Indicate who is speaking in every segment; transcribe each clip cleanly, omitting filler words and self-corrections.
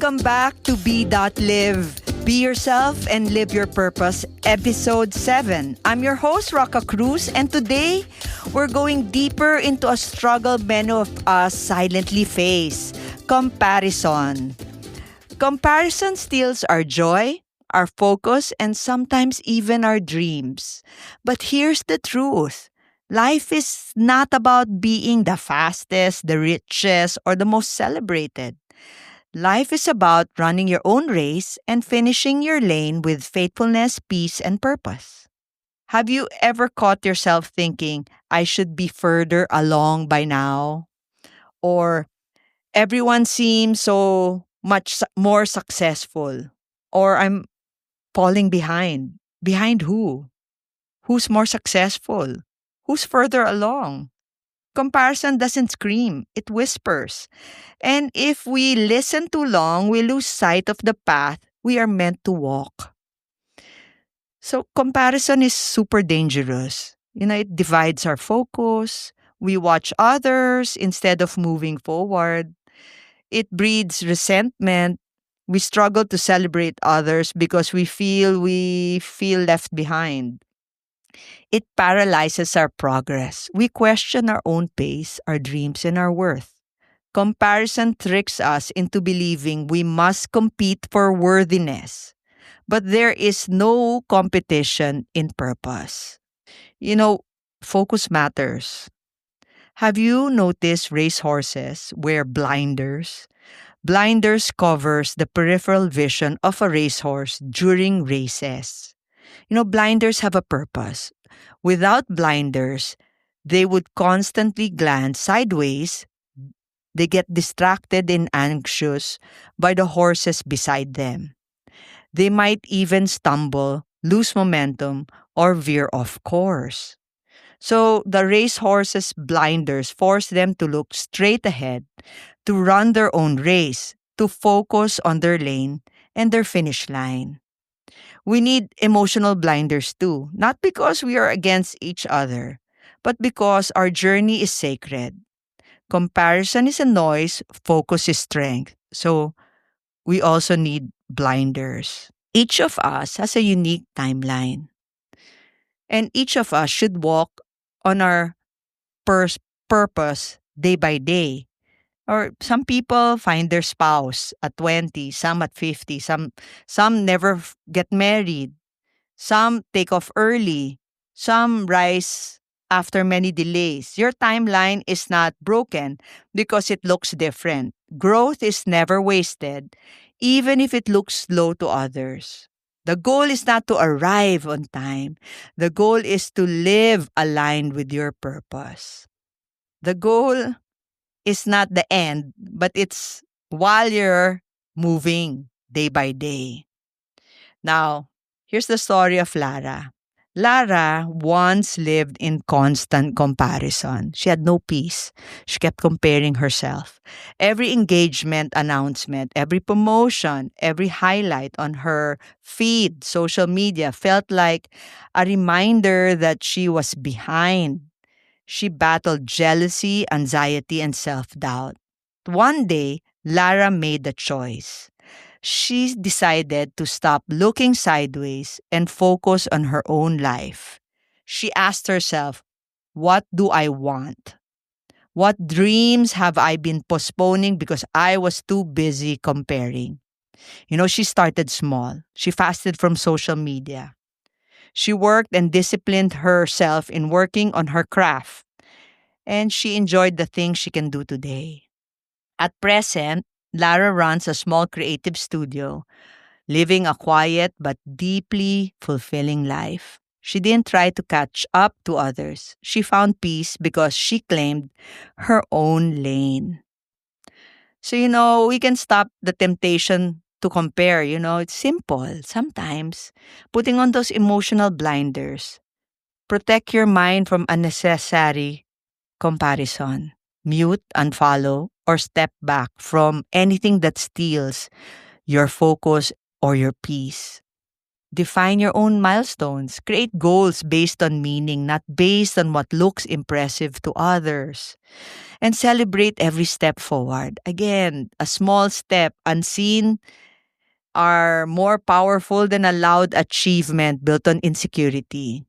Speaker 1: Welcome back to Be.Live. Be yourself and live your purpose, episode 7. I'm your host, Roca Cruz, and today we're going deeper into a struggle many of us silently face: comparison. Comparison steals our joy, our focus, and sometimes even our dreams. But here's the truth: life is not about being the fastest, the richest, or the most celebrated. Life is about running your own race and finishing your lane with faithfulness, peace, and purpose. Have you ever caught yourself thinking, I should be further along by now? Or everyone seems so much more successful? Or I'm falling behind. Behind who? Who's more successful? Who's further along? Comparison doesn't scream, it whispers. And if we listen too long, we lose sight of the path we are meant to walk. So, comparison is super dangerous. It divides our focus. We watch others instead of moving forward. It breeds resentment. We struggle to celebrate others because we feel left behind. It paralyzes our progress. We question our own pace, our dreams, and our worth. Comparison tricks us into believing we must compete for worthiness. But there is no competition in purpose. You know, focus matters. Have you noticed racehorses wear blinders? Blinders covers the peripheral vision of a racehorse during races. Blinders have a purpose. Without blinders, they would constantly glance sideways. They get distracted and anxious by the horses beside them. They might even stumble, lose momentum, or veer off course. So the racehorses' blinders force them to look straight ahead, to run their own race, to focus on their lane and their finish line. We need emotional blinders too, not because we are against each other, but because our journey is sacred. Comparison is a noise, focus is strength. So we also need blinders. Each of us has a unique timeline, and each of us should walk on our purpose day by day. Or some people find their spouse at 20, some at 50, some never get married. Some take off early. Some rise after many delays. Your timeline is not broken because it looks different. Growth is never wasted, even if it looks slow to others. The goal is not to arrive on time. The goal is to live aligned with your purpose. The goal is not the end, but it's while you're moving day by day. Now, here's the story of Lara. Lara once lived in constant comparison. She had no peace. She kept comparing herself. Every engagement announcement, every promotion, every highlight on her feed, social media, felt like a reminder that she was behind. She battled jealousy, anxiety, and self doubt. One day, Lara made a choice. She decided to stop looking sideways and focus on her own life. She asked herself, what do I want? What dreams have I been postponing because I was too busy comparing? She started small. She fasted from social media. She worked and disciplined herself in working on her craft. And she enjoyed the things she can do today. At present, Lara runs a small creative studio, living a quiet but deeply fulfilling life. She didn't try to catch up to others. She found peace because she claimed her own lane. So, we can stop the temptation to compare. It's simple. Sometimes putting on those emotional blinders, protect your mind from unnecessary comparison. Mute, unfollow, or step back from anything that steals your focus or your peace. Define your own milestones. Create goals based on meaning, not based on what looks impressive to others. And celebrate every step forward. Again, a small step, unseen, are more powerful than a loud achievement built on insecurity.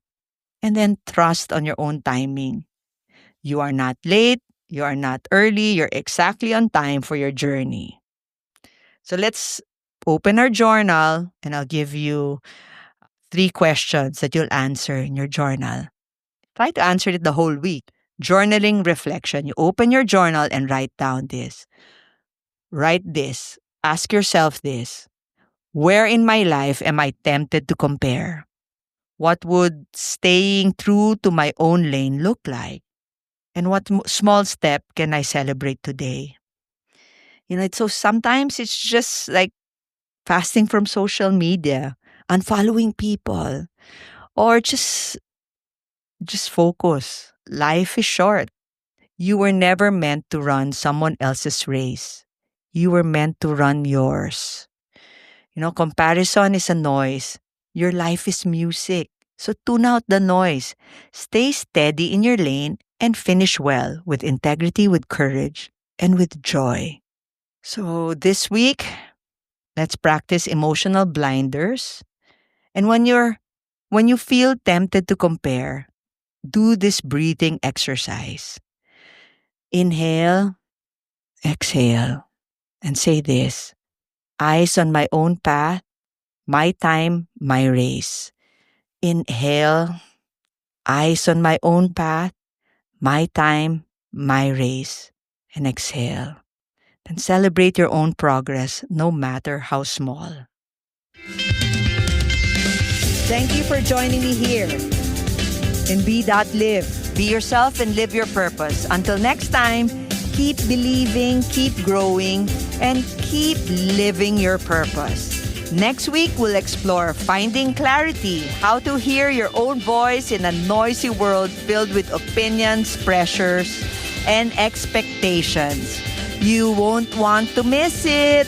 Speaker 1: And then trust on your own timing. You are not late, you are not early, you're exactly on time for your journey. So let's open our journal and I'll give you 3 questions that you'll answer in your journal. Try to answer it the whole week. Journaling reflection. You open your journal and write down this. Write this. Ask yourself this. Where in my life am I tempted to compare? What would staying true to my own lane look like? And what small step can I celebrate today? So sometimes it's just like fasting from social media, unfollowing people, or just focus. Life is short. You were never meant to run someone else's race. You were meant to run yours. Comparison is a noise. Your life is music. So tune out the noise. Stay steady in your lane and finish well with integrity, with courage, and with joy. So this week, let's practice emotional blinders. And when you feel tempted to compare, do this breathing exercise. Inhale, exhale, and say this. Eyes on my own path, my time, my race. Inhale, eyes on my own path, my time, my race. And exhale. And celebrate your own progress, no matter how small. Thank you for joining me here in Be.Live. Be yourself and live your purpose. Until next time, keep believing, keep growing, and keep living your purpose. Next week, we'll explore finding clarity, how to hear your own voice in a noisy world filled with opinions, pressures, and expectations. You won't want to miss it.